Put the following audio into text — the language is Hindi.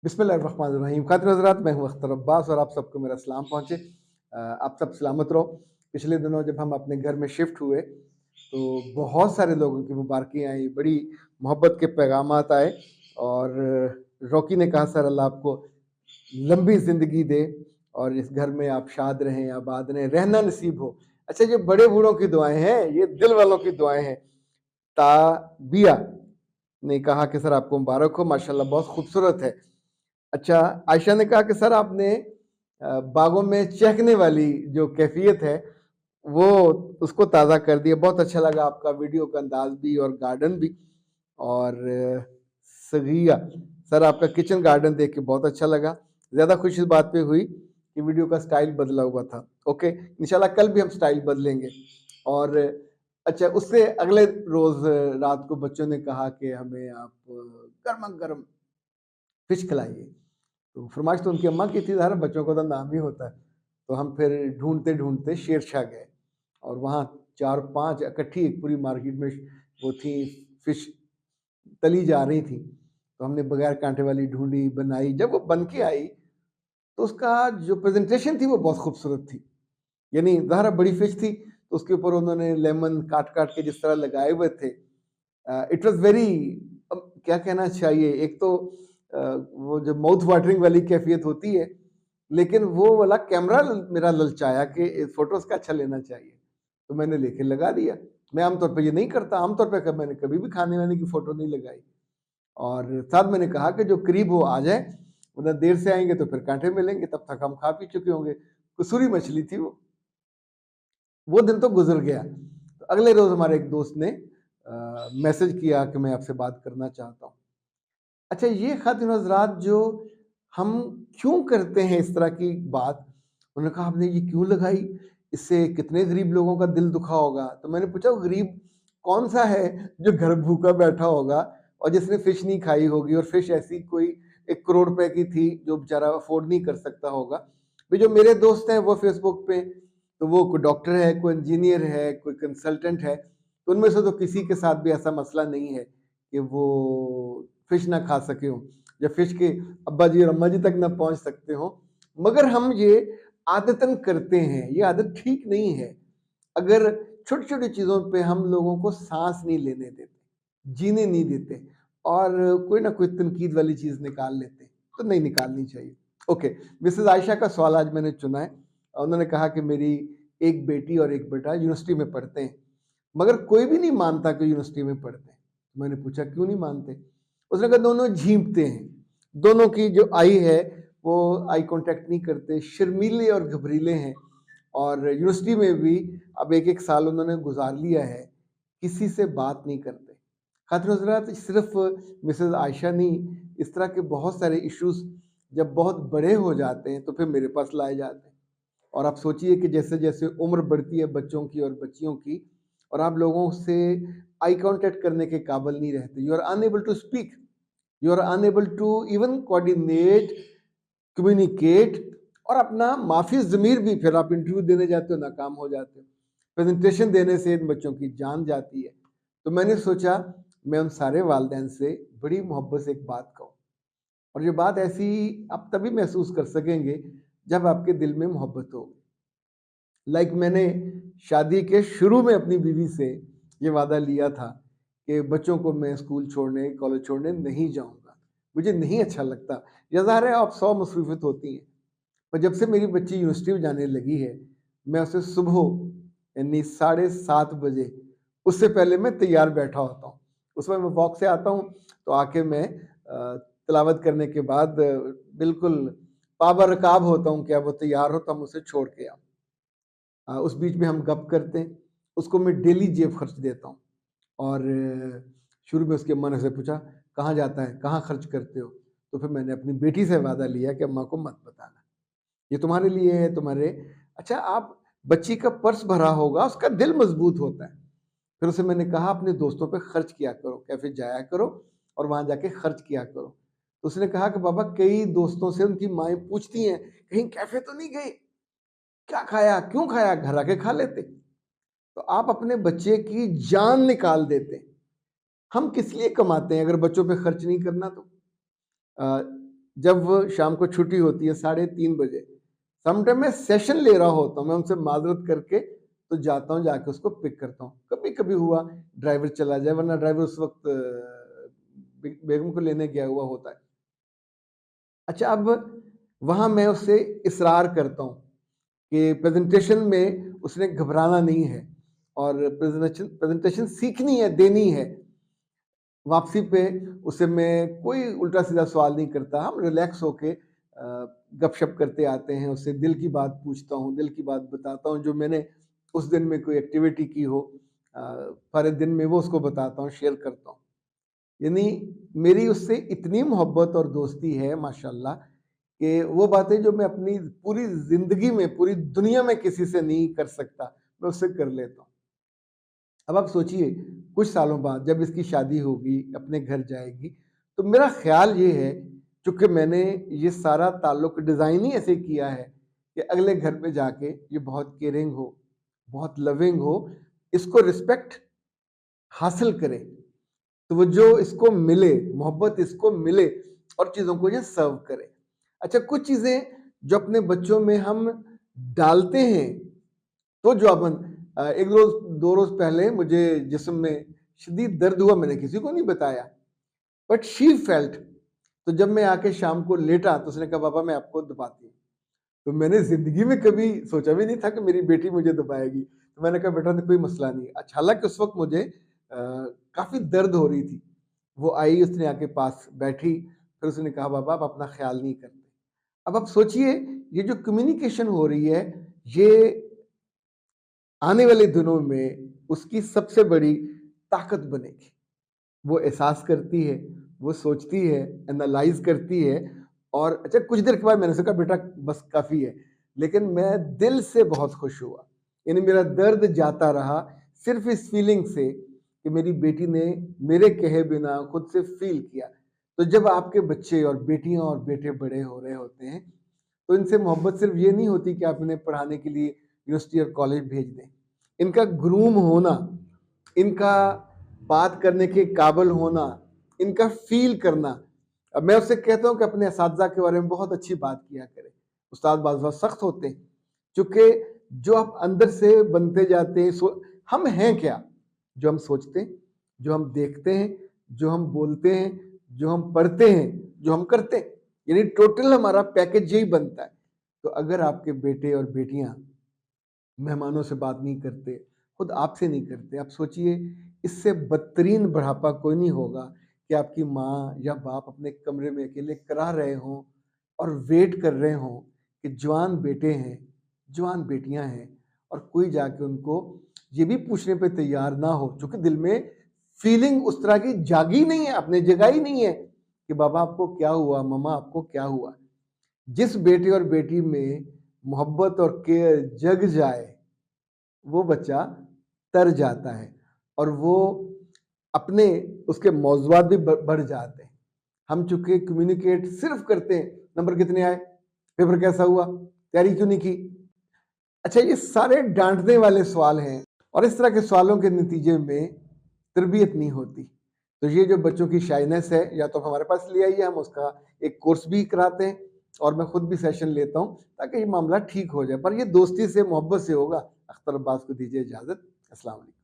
बिस्मिल्लाहिर्रहमानिर्रहीम। खातिन हज़रात, मैं हूँ अख्तर अब्बास और आप सबको मेरा सलाम पहुँचे। आप सब सलामत रहो। पिछले दिनों जब हम अपने घर में शिफ्ट हुए तो बहुत सारे लोगों की मुबारकियाँ आई, बड़ी मोहब्बत के पैगामात आए और रॉकी ने कहा सर अल्लाह आपको लंबी ज़िंदगी दे और इस घर में आप शाद रहें, आबाद रहें, रहना नसीब हो। अच्छा, ये बड़े बूढ़ों की दुआएँ हैं, ये दिल वालों की दुआएँ हैं। ताबिया ने कहा कि सर आपको मुबारक हो, माशाल्लाह बहुत खूबसूरत है। अच्छा, आयशा ने कहा कि सर आपने बागों में चहकने वाली जो कैफियत है वो उसको ताज़ा कर दिया, बहुत अच्छा लगा आपका वीडियो का अंदाज भी और गार्डन भी। और सगिया, सर आपका किचन गार्डन देख के बहुत अच्छा लगा। ज़्यादा खुशी इस बात पे हुई कि वीडियो का स्टाइल बदला हुआ था। ओके, इंशाल्लाह कल भी हम स्टाइल बदलेंगे। और अच्छा, उससे अगले रोज़ रात को बच्चों ने कहा कि हमें आप गर्मा गर्म फिश खिलाइए। तो फरमाइश तो उनकी अम्मा की थी, ज़ाहिर है बच्चों का तो नाम ही होता है। तो हम फिर ढूँढते-ढूँढते शेरशाह गए और वहाँ 4-5 इकट्ठी एक पूरी मार्केट में वो थी, फिश तली जा रही थी। तो हमने बगैर काँटे वाली ढूँढी, बनाई। जब वो बन के आई तो उसका जो प्रेज़ेंटेशन थी वो बहुत खूबसूरत थी। यानी ज़ाहिर है बड़ी फिश थी, तो उसके ऊपर उन्होंने लेमन काट-काट के जिस तरह लगाए हुए थे, इट वाज़ वेरी, अब क्या कहना चाहिए, एक तो वो जो माउथ वाटरिंग वाली कैफ़ियत होती है, लेकिन वो वाला कैमरा मेरा ललचाया कि फ़ोटोज़ का अच्छा लेना चाहिए, तो मैंने लेके लगा दिया। मैं आमतौर पे ये नहीं करता, आमतौर पे मैंने कभी भी खाने-वाने की फ़ोटो नहीं लगाई। और साथ मैंने कहा कि जो करीब वो आ जाए, वरना देर से आएँगे तो फिर काँटे मिलेंगे, तब तक हम खा पी चुके होंगे। कसूरी मछली थी वो। वो दिन तो गुज़र गया। तो अगले रोज़ हमारे एक दोस्त ने मैसेज किया कि मैं आपसे बात करना चाहता हूँ। अच्छा, ये ख़ातिन हज़रात जो हम क्यों करते हैं इस तरह की बात? उन्होंने कहा आपने ये क्यों लगाई? इससे कितने गरीब लोगों का दिल दुखा होगा। तो मैंने पूछा वो गरीब कौन-सा है जो घर भूखा बैठा होगा और जिसने फ़िश नहीं खाई होगी, और फ़िश ऐसी कोई 1 करोड़ रुपए की थी जो बेचारा अफ़ोर्ड नहीं कर सकता होगा। भाई जो मेरे दोस्त हैं वो फ़ेसबुक पे, तो वो कोई डॉक्टर है, कोई इंजीनियर है, कोई कंसल्टेंट है, तो उनमें से तो किसी के साथ भी ऐसा मसला नहीं है कि वो फ़िश ना खा सके हों या फ़िश के अब्बा जी और अम्मा जी तक ना पहुँच सकते हों। मगर हम ये आदतन करते हैं, ये आदत ठीक नहीं है। अगर छोटी-छोटी चीज़ों पे हम लोगों को साँस नहीं लेने देते, जीने नहीं देते और कोई ना कोई तनकीद वाली चीज़ निकाल लेते, तो नहीं निकालनी चाहिए। ओके, मिसेज़ आयशा का सवाल आज मैंने चुना है। उन्होंने कहा कि मेरी एक बेटी और एक बेटा यूनिवर्सिटी में पढ़ते हैं, मगर कोई भी नहीं मानता कि यूनिवर्सिटी में पढ़ते हैं। मैंने पूछा क्यों नहीं मानते? उसने कहा दोनों झींकते हैं। दोनों की जो आई है वो आई कॉन्टैक्ट नहीं करते, शर्मीले और घबरीले हैं। और यूनिवर्सिटी में भी अब 1-1 साल उन्होंने गुज़ार लिया है, किसी से बात नहीं करते। खातिन हज़रात, सिर्फ़ मिसेज़ आयशा नहीं, इस तरह के बहुत सारे इश्यूज़ जब बहुत बड़े हो जाते हैं तो फिर मेरे पास लाए जाते हैं। और आप सोचिए कि जैसे-जैसे उम्र बढ़ती है बच्चों की और बच्चियों की, और आप लोगों से आई कॉन्टैक्ट करने के काबिल नहीं रहते, you are unable to speak, you are unable to even coordinate, communicate, और अपना माफ़ी ज़मीर भी, फिर आप इंटरव्यू देने जाते हो नाकाम हो जाते हो। प्रेज़ेंटेशन देने से इन बच्चों की जान जाती है। तो मैंने सोचा मैं उन सारे वालिदैन से बड़ी मोहब्बत से एक बात कहूँ, और ये बात ऐसी आप तभी महसूस कर सकेंगे जब आपके दिल में मोहब्बत हो। मैंने शादी के शुरू में अपनी बीवी से ये वादा लिया था कि बच्चों को मैं स्कूल छोड़ने, कॉलेज छोड़ने नहीं जाऊँगा। मुझे नहीं अच्छा लगता। या ज़ाहिर है आप 100 मसरूफ़ियत होती हैं। पर जब से मेरी बच्ची यूनिवर्सिटी में जाने लगी है, मैं उसे सुबह यानी 7:30 बजे, उससे पहले मैं तैयार बैठा होता हूँ। उस वक़्त मैं वॉक से आता हूँ, तो आके मैं तिलावत करने के बाद बिल्कुल पाबर-रकाब होता हूँ कि अब वो तैयार हो तो हम उसे छोड़ के आऊँ। उस बीच में हम गप करते हैं, उसको मैं डेली जेब खर्च देता हूँ। और शुरू में उसकी अम्मा ने से पूछा, "कहाँ जाता है? कहाँ खर्च करते हो?" तो फिर मैंने अपनी बेटी से वादा लिया कि अम्मा को मत बताना। ये तुम्हारे लिए है, तुम्हारे। अच्छा, आप बच्ची का पर्स भरा होगा, उसका दिल मज़बूत होता है। फिर उसे मैंने कहा अपने दोस्तों पे खर्च किया करो, कैफ़े जाया करो और वहाँ जाके खर्च किया करो। तो उसने कहा कि पापा कई दोस्तों से उनकी माएँ पूछती हैं, "कहीं कैफ़े तो नहीं गए? क्या खाया? क्यों खाया? घर आके खा लेते।" तो आप अपने बच्चे की जान निकाल देते हैं। हम किस लिए कमाते हैं अगर बच्चों पे खर्च नहीं करना तो? जब वो शाम को छुट्टी होती है 3:30 बजे, समटाइम मैं सेशन ले रहा होता हूँ, मैं उनसे माजरत करके तो जाता हूँ, जाके उसको पिक करता हूँ। कभी कभी हुआ ड्राइवर चला जाए, वरना ड्राइवर उस वक्त बेगम को लेने गया हुआ होता है। अच्छा, अब वहाँ मैं उससे इसरार करता हूँ कि प्रेजेंटेशन में उसने घबराना नहीं है और प्रेजेंटेशन सीखनी है, देनी है। वापसी पे उसे मैं कोई उल्टा सीधा सवाल नहीं करता, हम रिलैक्स होके गपशप करते आते हैं, उससे दिल की बात पूछता हूँ, दिल की बात बताता हूँ, जो मैंने उस दिन में कोई एक्टिविटी की हो सारे दिन में वो उसको बताता हूँ, शेयर करता हूँ। यानी मेरी उससे इतनी मोहब्बत और दोस्ती है माशाल्लाह कि वो बातें जो मैं अपनी पूरी ज़िंदगी में, पूरी दुनिया में किसी से नहीं कर सकता, मैं उससे कर लेता हूँ। अब आप सोचिए, कुछ सालों बाद जब इसकी शादी होगी, अपने घर जाएगी, तो मेरा ख़्याल ये है, चूँकि मैंने ये सारा ताल्लुक डिज़ाइन ही ऐसे किया है कि अगले घर पे जाके ये बहुत केयरिंग हो, बहुत लविंग हो, इसको रिस्पेक्ट हासिल करे। तो वो जो इसको मिले, मोहब्बत इसको मिले और चीज़ों को ये सर्व करे। अच्छा, कुछ चीज़ें जो अपने बच्चों में हम डालते हैं, तो जवाबन 1 रोज़ 2 रोज़ पहले मुझे जिस्म में शदीद दर्द हुआ, मैंने किसी को नहीं बताया, बट शी फेल्ट। तो जब मैं आके शाम को लेटा तो उसने कहा, पापा मैं आपको दबाती हूँ। तो मैंने ज़िंदगी में कभी सोचा भी नहीं था कि मेरी बेटी मुझे दबाएगी। तो मैंने कहा, बेटा तो कोई मसला नहीं। अच्छा, हालाँकि उस वक़्त मुझे काफ़ी दर्द हो रही थी। वो आई, उसने आके पास बैठी, फिर उसने कहा, पापा आप अपना ख़्याल नहीं करते। अब आप सोचिए, ये जो कम्युनिकेशन हो रही है, ये आने वाले दिनों में उसकी सबसे बड़ी ताकत बनेगी। वो एहसास करती है, वो सोचती है, एनालाइज़ करती है और अच्छा कुछ देर के बाद मैंने उससे कहा, बेटा बस काफ़ी है। लेकिन मैं दिल से बहुत खुश हुआ। यानी मेरा दर्द जाता रहा सिर्फ़ इस फीलिंग से कि मेरी बेटी ने मेरे कहे बिना खुद से फ़ील किया। तो जब आपके बच्चे और बेटियाँ और बेटे बड़े हो रहे होते हैं, तो इनसे मोहब्बत सिर्फ़ ये नहीं होती कि आप इन्हें पढ़ाने के लिए यूनिवर्सिटी और कॉलेज भेज दें। इनका ग्रूम होना, इनका बात करने के काबिल होना, इनका फ़ील करना। अब मैं उससे कहता हूँ कि अपने असातिज़ा के बारे में बहुत अच्छी बात किया करें। उस्ताद बाज़ बहुत सख्त होते हैं, चूँकि जो आप अंदर से बनते जाते हैं, हम हैं क्या? जो हम सोचते हैं, जो हम देखते हैं, जो हम बोलते हैं, जो हम पढ़ते हैं, जो हम करते हैं, यानी टोटल हमारा पैकेज यही बनता है। तो अगर आपके बेटे और बेटियाँ मेहमानों से बात नहीं करते, खुद आपसे नहीं करते, आप सोचिए इससे बदतरीन बुढ़ापा कोई नहीं होगा कि आपकी माँ या बाप अपने कमरे में अकेले करा रहे हों और वेट कर रहे हों कि जवान बेटे हैं, जवान बेटियां हैं और कोई जाके उनको ये भी पूछने पे तैयार ना हो, क्योंकि दिल में फीलिंग उस तरह की जागी नहीं है, अपने जगह ही नहीं है कि बाबा आपको क्या हुआ, मम्मा आपको क्या हुआ। जिस बेटे और बेटी में मोहब्बत और केयर जग जाए, वो बच्चा तर जाता है और वो अपने उसके मौज़ूआत भी बढ़ जाते हैं। हम चूँकि कम्युनिकेट सिर्फ़ करते हैं, नंबर कितने आए? पेपर कैसा हुआ? तैयारी क्यों नहीं की? अच्छा, ये सारे डाँटने वाले सवाल हैं और इस तरह के सवालों के नतीजे में तरबियत नहीं होती। तो ये जो बच्चों की शाइनेस है, या तो हमारे पास ले आइए, हम उसका एक कोर्स भी कराते हैं और मैं खुद भी सेशन लेता हूँ ताकि ये मामला ठीक हो जाए। पर ये दोस्ती से, मोहब्बत से होगा। अख्तर अब्बास को दीजिए इजाज़त। अस्सलाम वालेकुम।